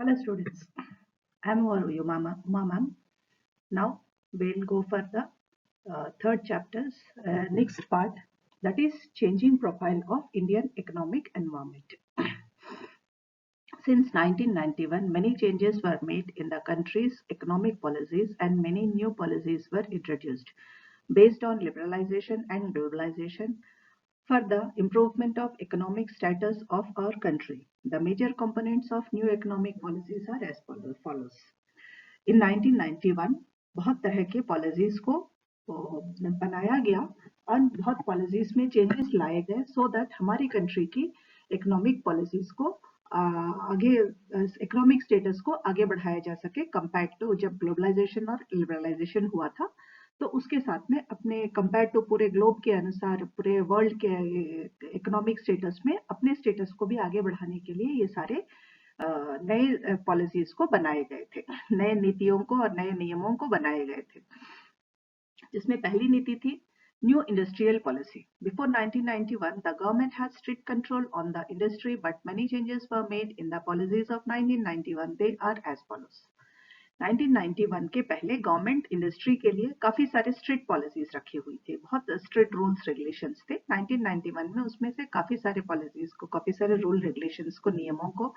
Hello students, I am Uma ma'am. Now we'll go for the third chapter's next part, that is changing profile of Indian economic environment. Since 1991, many changes were made in the country's economic policies and many new policies were introduced based on liberalization and globalization for the improvement of economic status of our country. The major components of new economic policies are as follows. इन 1991 बहुत तरह के policies को बनाया गया और बहुत policies में changes लाए गए सो दैट हमारी कंट्री की इकोनॉमिक पॉलिसीज को आगे इकोनॉमिक स्टेटस को आगे बढ़ाया जा सके कंपेयर टू जब ग्लोबलाइजेशन और लिबरलाइजेशन हुआ था तो उसके साथ में अपने कंपेयर टू पूरे ग्लोब के अनुसार पूरे वर्ल्ड के इकोनॉमिक स्टेटस में अपने स्टेटस को भी आगे बढ़ाने के लिए ये सारे नए पॉलिसीज को बनाए गए थे, नए नीतियों को और नए नियमों को बनाए गए थे, जिसमें पहली नीति थी new industrial policy. Before 1991, the government had strict control on the industry, but many changes were made in the policies of 1991. They are as follows. 1991 के पहले गवर्नमेंट इंडस्ट्री के लिए काफी सारे स्ट्रिक्ट पॉलिसीज रखी हुई थी, बहुत स्ट्रिक्ट रूल्स रेगुलेशंस थे. 1991 में उसमें से काफी सारे पॉलिसीज को, काफी सारे रूल रेगुलेशंस को, नियमों को,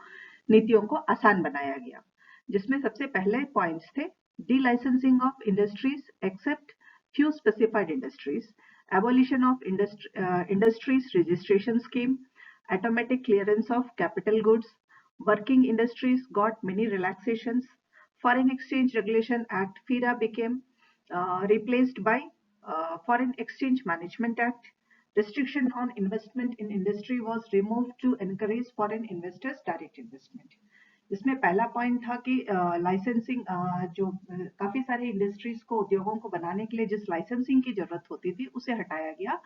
नीतियों को आसान बनाया गया, जिसमें सबसे पहले पॉइंट्स थे delicensing of industries except few specified industries, abolition of industries registration scheme, automatic clearance of capital goods, working industries got many relaxations, Foreign Exchange Regulation Act FIRA became replaced by Foreign Exchange Management Act, restriction on investment in industry was removed to encourage foreign investors direct investment. जिसमें पहला point था कि licensing जो काफी सारे industries को, उद्योगों को बनाने के लिए जिस लाइसेंसिंग की जरूरत होती थी उसे हटाया गया,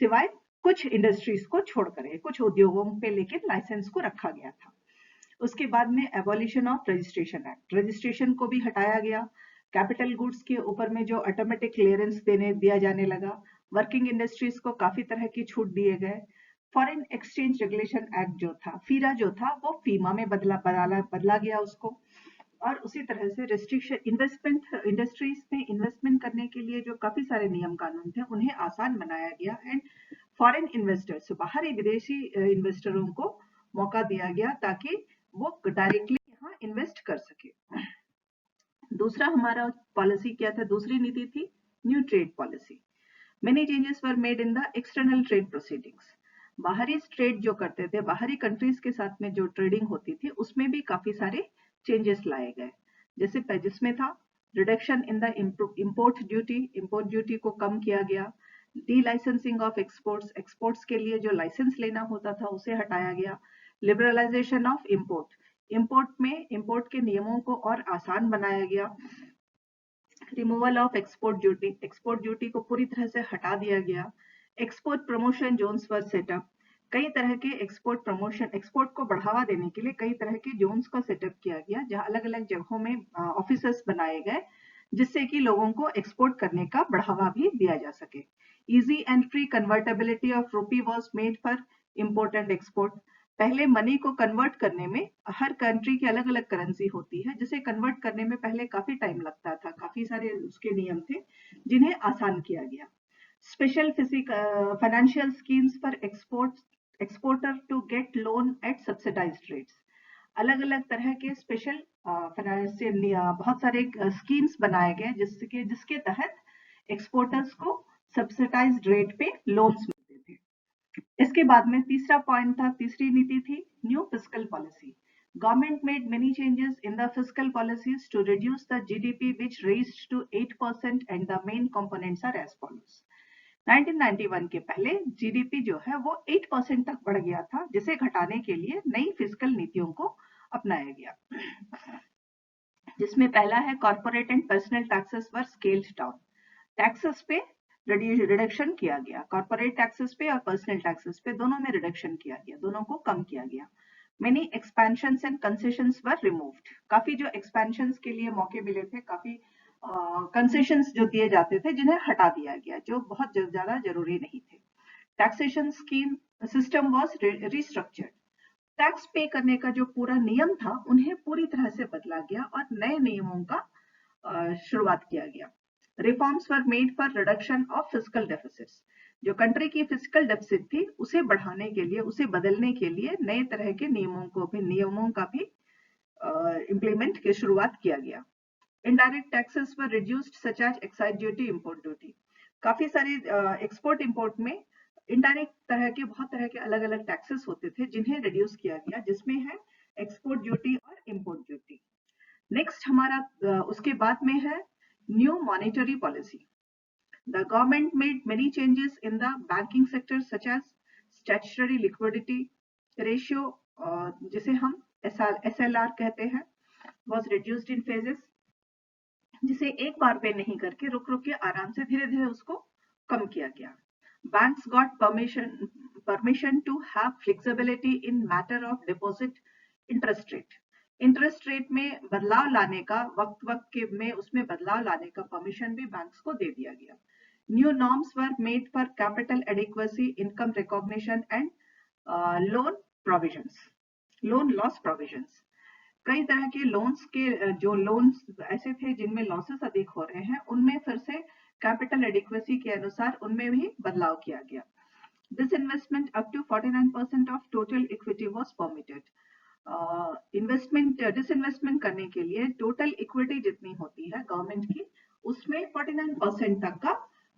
सिवाय कुछ इंडस्ट्रीज को छोड़कर कुछ उद्योगों पे लेकिन लाइसेंस को रखा गया था. उसके बाद में abolition of registration act, registration को भी हटाया गया. कैपिटल गुड्स के ऊपर में जो ऑटोमेटिक क्लियरेंस दिया जाने लगा, वर्किंग इंडस्ट्रीज को काफी तरह की छूट दिए गए. फॉरेन एक्सचेंज रेगुलेशन एक्ट जो था, फीरा जो था, वो फीमा में बदला गया उसको. और उसी तरह से रिस्ट्रिक्शन इन्वेस्टमेंट इंडस्ट्रीज में इन्वेस्टमेंट करने के लिए जो काफी सारे नियम कानून थे उन्हें आसान बनाया गया एंड फॉरेन इन्वेस्टर्स, बाहरी विदेशी इन्वेस्टरों को मौका दिया गया ताकि वो डायरेक्टली यहाँ इन्वेस्ट कर सके. दूसरा हमारा पॉलिसी क्या था, दूसरी नीति थी new trade policy. Many changes were made in the external trade proceedings. बाहरी ट्रेड जो करते थे, बाहरी कंट्रीज के साथ में जो ट्रेडिंग होती थी उसमें भी काफी सारे चेंजेस लाए गए, जैसे जिसमें था reduction in the import duty को कम किया गया. D licensing of exports, exports के लिए जो लाइसेंस लेना होता था उसे हटाया गया. लिबरलाइजेशन ऑफ इंपोर्ट के नियमों को और आसान बनाया गया. रिमूवल ऑफ एक्सपोर्ट ड्यूटी को पूरी तरह से हटा दिया गया. Export promotion zones were set up, कई तरह के एक्सपोर्ट को बढ़ावा देने के लिए कई तरह के जोन्स का सेटअप किया गया, जहां अलग अलग जगहों में ऑफिसेस बनाए गए जिससे कि लोगों को एक्सपोर्ट करने का बढ़ावा भी दिया जा सके. Easy and free convertibility of रूपी was made for import and export. पहले मनी को कन्वर्ट करने में, हर कंट्री की अलग अलग करेंसी होती है, जिसे कन्वर्ट करने में पहले काफी टाइम लगता था, काफी सारे उसके नियम थे जिन्हें आसान किया गया. Special financial schemes for exporter to get loan at subsidised rates. अलग अलग तरह के स्पेशल फाइनेंशियल बहुत सारे स्कीम्स बनाए गए जिसके तहत एक्सपोर्टर्स को सब्सिडाइज्ड रेट पे लोन्स मिलते थे. इसके बाद में तीसरा पॉइंट था, तीसरी नीति थी new fiscal policy. Government made many changes in the fiscal policies to reduce the GDP, which raised to 8%, and the main components are as follows. 1991 के पहले GDP जो है वो 8% तक बढ़ गया था, जिसे घटाने के लिए नई फिस्कल नीतियों को अपनाया गया, जिसमें पहला है corporate and personal taxes were scaled down. Taxes पे रिडक्शन किया गया, कॉर्पोरेट टैक्सेस पे और पर्सनल टैक्सेस पे दोनों में रिडक्शन किया गया, दोनों को कम किया गया. Many expansions and concessions were removed. काफी जो expansions के लिए मौके मिले थे, काफी concessions जो दिए जाते थे जिन्हें हटा दिया गया, जो बहुत ज्यादा जरूरी नहीं थे. Taxation scheme system was restructured. Tax पे करने का जो पूरा नियम था उन्हें पूरी तरह से बदला गया और नए नियमों का शुरुआत किया गया। Reforms were made for reduction of fiscal deficits. जो कंट्री की फिस्कल डेफिसिट थी उसे बढ़ाने के लिए, उसे बदलने के लिए नए तरह के नियमों का भी इम्प्लीमेंट की शुरुआत किया गया। Indirect taxes were reduced such as excise duty, import duty. काफी सारे एक्सपोर्ट इंपोर्ट में इनडायरेक्ट बहुत तरह के अलग अलग टैक्सेस होते थे जिन्हें रिड्यूस किया गया, जिसमें है एक्सपोर्ट ड्यूटी और इंपोर्ट ड्यूटी। नेक्स्ट हमारा उसके बाद में है new monetary policy. The government made many changes in the banking sector such as statutory liquidity ratio, जिसे हम SLR कहते हैं, वॉज रिड्यूस्ड इन फेजेस, जिसे एक बार पे नहीं करके रुक रुक के आराम से धीरे धीरे उसको कम किया गया। Banks got permission to have flexibility in matter of deposit interest rate. Interest rate में बदलाव लाने का वक्त के में उसमें बदलाव लाने का परमिशन भी बैंक्स को दे दिया गया। New norms were made for capital adequacy, income recognition and loan loss provisions. कई तरह के लोन्स के जो लोन्स ऐसे थे जिनमें लॉसेस अधिक हो रहे हैं, उनमें फिर से कैपिटल एडिक्वेसी के अनुसार उनमें भी बदलाव किया गया। Disinvestment up to 49% of total equity was permitted. Disinvestment करने के लिए टोटल इक्विटी जितनी होती है गवर्नमेंट की, उसमें 49% तक का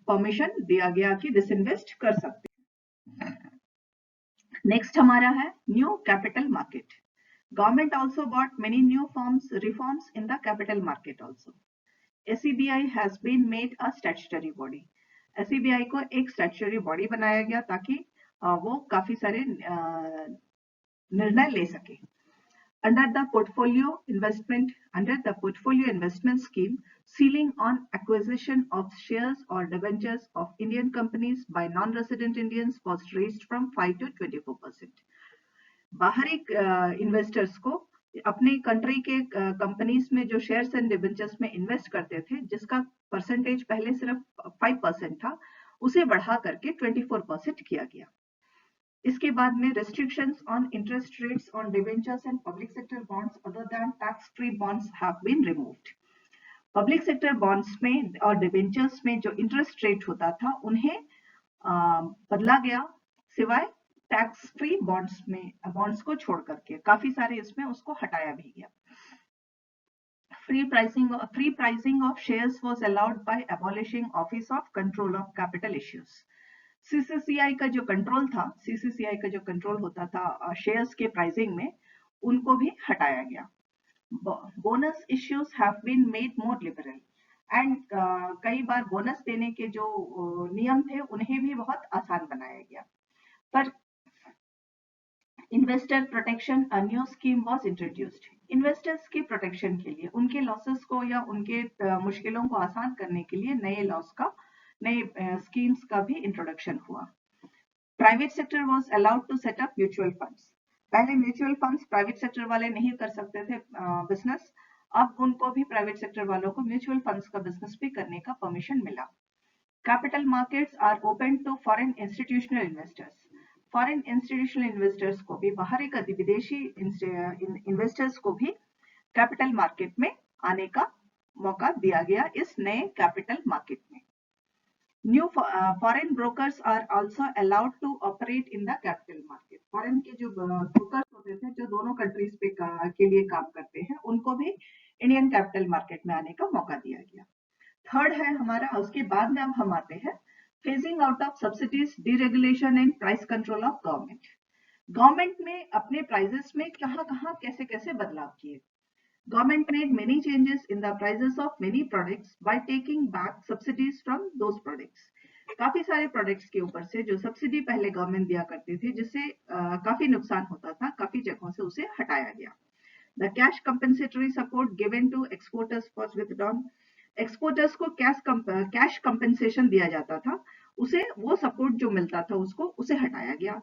परमिशन दिया गया कि डिसइन्वेस्ट कर सकते हैं। नेक्स्ट हमारा है new capital market. Government also brought many new reforms in the capital market also. SEBI has been made a statutory body. SEBI को एक statutory body बनाया गया ताकि वो काफी सारे निर्णय ले सके। Under the portfolio investment scheme, ceiling on acquisition of shares or debentures of Indian companies by non-resident Indians was raised from 5 to 24%. बाहरी इन्वेस्टर्स को अपने कंट्री के कंपनीज में जो शेयर्स एंड डिबेंचर्स में इन्वेस्ट करते थे, जिसका परसेंटेज पहले सिर्फ 5% था, उसे बढ़ा करके 24% किया गया। इसके बाद में restrictions on interest rates on debentures and public sector bonds other than tax free bonds have been removed. Public sector bonds में और डिबेंचर्स में जो इंटरेस्ट रेट होता था उन्हें बदला गया, सिवाय टैक्स फ्री बॉन्ड्स को छोड़ करके काफी सारे इसमें उसको हटाया भी गया। Free pricing of shares was allowed by abolishing office of control of capital issues. CCCI का जो कंट्रोल होता था शेयर्स के प्राइसिंग में, उनको भी हटाया गया। Bonus issues have been made more liberal and कई बार बोनस देने के जो नियम थे उन्हें भी बहुत आसान बनाया गया। पर investor protection a new scheme was introduced. Investors के प्रोटेक्शन के लिए, उनके लॉसेस को या उनके मुश्किलों को आसान करने के लिए नए स्कीम्स का भी इंट्रोडक्शन हुआ। Private sector was allowed to set up mutual funds. पहले म्यूचुअल फंड्स प्राइवेट सेक्टर वाले नहीं कर सकते थे बिजनेस, अब उनको भी प्राइवेट सेक्टर वालों को म्यूचुअल फंड्स का बिजनेस भी करने का परमिशन मिला। Capital markets are open to foreign institutional investors. Foreign institutional investors को भी, बाहरी का विदेशी इन्वेस्टर्स को भी कैपिटल मार्केट में आने का मौका दिया गया इस नए कैपिटल मार्केट में। New foreign brokers are also allowed to operate in the capital market. Foreign के जो ब्रोकर्स होते थे जो दोनों कंट्रीज पे के लिए काम करते हैं, उनको भी इंडियन कैपिटल मार्केट में आने का मौका दिया गया। थर्ड है हमारा, उसके बाद में अब हम आते हैं phasing out of subsidies, deregulation and price control of government. Government में अपने प्राइसेस में कहां कैसे बदलाव किए। Government made many changes in the prices of many products by taking back subsidies from those products. काफी सारे प्रोडक्ट्स के ऊपर से जो सब्सिडी पहले गवर्नमेंट दिया करती थी, जिससे काफी नुकसान होता था, काफी जगहों से उसे हटाया गया। The cash compensatory support given to exporters was withdrawn. Exporters को कैश कंपेंसेशन दिया जाता था, वो सपोर्ट जो मिलता था उसे हटाया गया।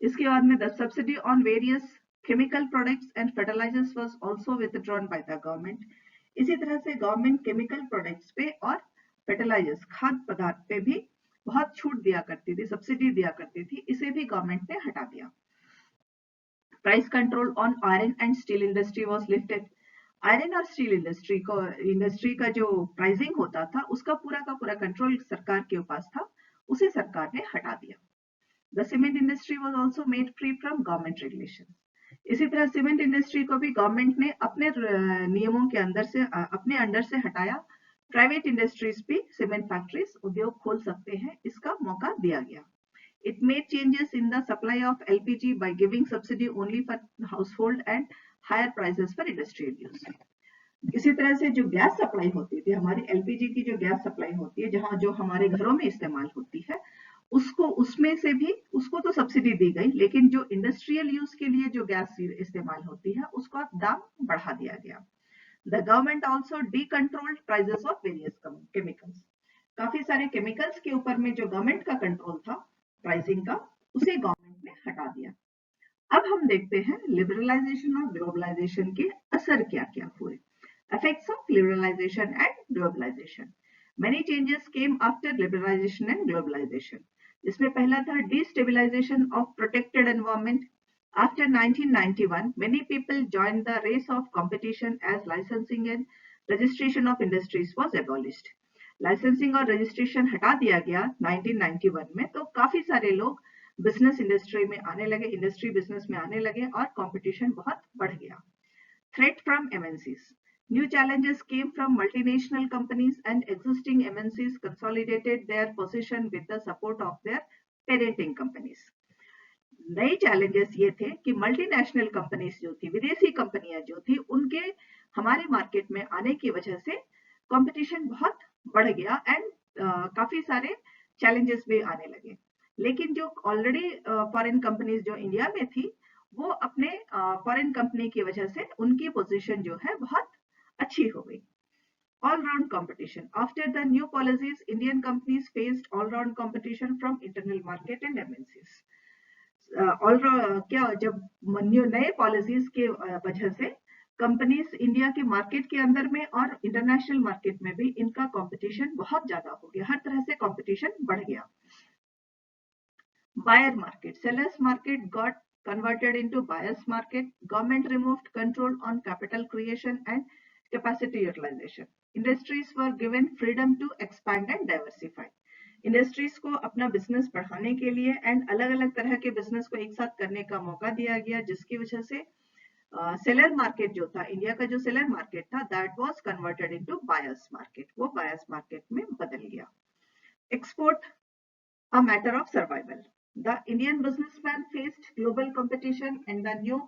इसके बाद में the subsidy on various chemical products and fertilisers was also withdrawn by the government. इसी तरह से गवर्नमेंट केमिकल प्रोडक्ट्स पे और फर्टिलाइजर्स, खाद्य पदार्थ पे भी बहुत छूट दिया करती थी, सब्सिडी दिया करती थी, इसे भी गवर्नमेंट ने हटा दिया। Price control on iron and steel industry was lifted. Iron और स्टील इंडस्ट्री का जो प्राइसिंग होता था उसका पूरा कंट्रोल सरकार के पास था, उसे सरकार ने हटा दिया. The cement industry was also made free from government regulation. इसी तरह सीमेंट इंडस्ट्री को भी गवर्नमेंट ने अपने नियमों के अंदर से अपने अंडर से हटाया. प्राइवेट इंडस्ट्रीज भी सीमेंट फैक्ट्रीज उद्योग खोल सकते हैं, इसका मौका दिया गया. It made changes in the supply of LPG by giving subsidy only for household and higher prices for industrial use. इसी तरह से जो गैस सप्लाई होती थी, हमारी एलपीजी की जो गैस सप्लाई होती है, जहां जो हमारे घरों में इस्तेमाल होती है, उसमें से भी उसको तो सब्सिडी दी गई, लेकिन जो इंडस्ट्रियल यूज के लिए जो गैस इस्तेमाल होती है उसका दाम बढ़ा दिया गया. The government also decontrolled prices of various chemicals. काफी सारे केमिकल्स के ऊपर में जो गवर्नमेंट का कंट्रोल था प्राइसिंग का, उसे गवर्नमेंट ने हटा दिया. अब हम देखते हैं लिबरलाइजेशन और ग्लोबलाइजेशन के असर क्या क्या हुए. Effects of liberalisation and globalisation. Many changes came after liberalisation and globalisation. इसमें पहला था destabilisation of protected environment. After 1991, many people joined the race of competition as licensing and registration of industries was abolished. Licensing और registration हटा दिया गया 1991 में, तो काफी सारे लोग बिजनेस इंडस्ट्री में आने लगे, इंडस्ट्री बिजनेस में आने लगे और कंपटीशन बहुत बढ़ गया. Threat from MNCs. New challenges came from multinational companies and existing MNCs consolidated their position with the support of their parenting companies. नए चैलेंजेस ये थे कि मल्टीनेशनल कंपनीज जो थी, विदेशी कंपनियां जो थी, उनके हमारे मार्केट में आने की वजह से कंपटीशन बहुत बढ़ गया एंड काफी सारे चैलेंजेस भी आने लगे. लेकिन जो ऑलरेडी फॉरेन कंपनीज जो इंडिया में थी, वो अपने फॉरेन कंपनी की वजह से उनकी पोजीशन जो है बहुत अच्छी हो गई. All round competition. After the new policies, Indian companies faced all round competition from internal market and MNCs. जब नए पॉलिसीज के वजह से कंपनीज इंडिया के मार्केट के अंदर में और इंटरनेशनल मार्केट में भी इनका कंपटीशन बहुत ज्यादा हो गया, हर तरह से कंपटीशन बढ़ गया. Buyer market. Sellers market got converted into buyers market. Government removed control on capital creation and capacity utilization. Industries were given freedom to expand and diversify. Industries को अपना बिजनेस बढ़ाने के लिए एंड अलग अलग तरह के बिजनेस को एक साथ करने का मौका दिया गया, जिसकी वजह से सेलर मार्केट जो था, इंडिया का जो सेलर मार्केट था, that was converted into buyers market. वो बायर्स मार्केट में बदल गया. Export a matter of survival. The Indian businessman faced global competition and the new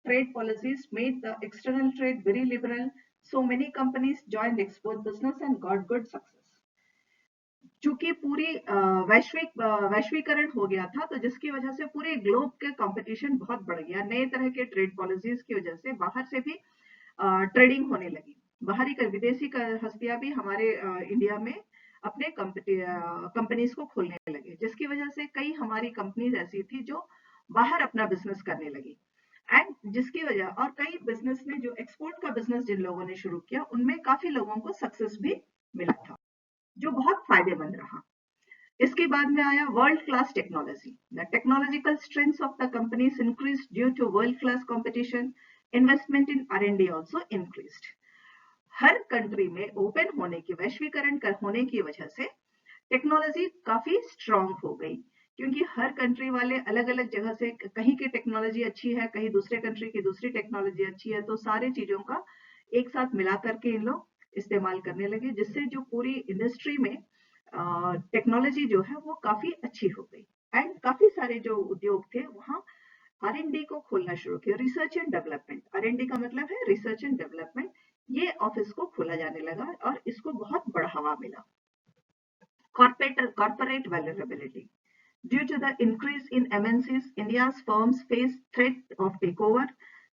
trade policies made the external trade very liberal. So many companies joined export business and got good success. चूंकि पूरी वैश्वीकरण हो गया था, तो जिसकी वजह से पूरे ग्लोब के कंपटीशन बहुत बढ़ गया. नए तरह के ट्रेड पॉलिसीज की वजह से बाहर से भी ट्रेडिंग होने लगी. बाहरी विदेशी हस्तियां भी हमारे इंडिया में अपने कंपनीज को खोलने लगे, जिसकी वजह से कई हमारी कंपनीज ऐसी थी जो बाहर अपना बिजनेस करने लगी. एंड जिसकी वजह, और कई बिजनेस में जो एक्सपोर्ट का बिजनेस जिन लोगों ने शुरू किया, उनमें काफी लोगों को सक्सेस भी मिला था, जो बहुत फायदेमंद रहा. इसके बाद में आया world class technology. The technological strength of the companies increased due to world class competition. Investment in R&D also increased. हर कंट्री में ओपन होने की, वैश्वीकरण होने की वजह से टेक्नोलॉजी काफी स्ट्रांग हो गई, क्योंकि हर कंट्री वाले अलग अलग जगह से, कहीं की टेक्नोलॉजी अच्छी है, कहीं दूसरे कंट्री की दूसरी टेक्नोलॉजी अच्छी है, तो सारे चीजों का एक साथ मिला करके इन लोग इस्तेमाल करने लगे, जिससे जो पूरी इंडस्ट्री में टेक्नोलॉजी जो है वो काफी अच्छी हो गई. एंड काफी सारे जो उद्योग थे वहां R&D को खोलना शुरू किया. Research and development. R&D का मतलब है रिसर्च एंड डेवलपमेंट. ये ऑफिस को खोला जाने लगा और इसको बहुत बढ़ावा मिला. Corporate vulnerability. Due to the increase in MNCs, India's firms face threat of takeover,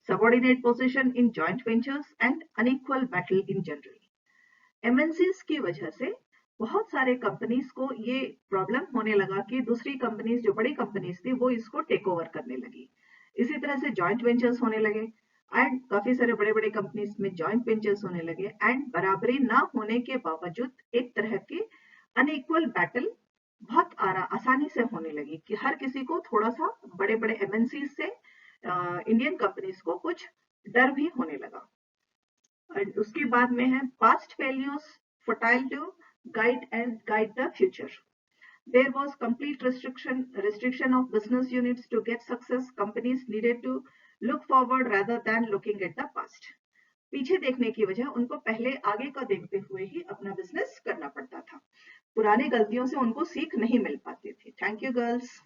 subordinate position in joint ventures, and unequal battle in general. MNCs की वजह से बहुत सारे कंपनीज को ये प्रॉब्लम होने लगा कि दूसरी कंपनीज, जो बड़ी कंपनीज थी, वो इसको टेक ओवर करने लगी. इसी तरह से जॉइंट वेंचर्स होने लगे एंड काफी सारे बड़े बड़े कंपनीज में जॉइंट वेंचर्स होने लगे. एंड बराबरी ना होने के बावजूद एक तरह की अनइक्वल बैटल बहुत आसानी से होने लगी कि हर किसी को थोड़ा सा बड़े बड़े MNCs से इंडियन कंपनीज को कुछ डर भी होने लगा। और उसके बाद में है past failures fertile to guide the future. There was complete restriction of business units to get success. Companies needed to look forward rather than looking at the past. पीछे देखने की वजह उनको पहले आगे का देखते हुए ही अपना बिजनेस करना पड़ता था। पुरानी गलतियों से उनको सीख नहीं मिल पाती थी। Thank you girls.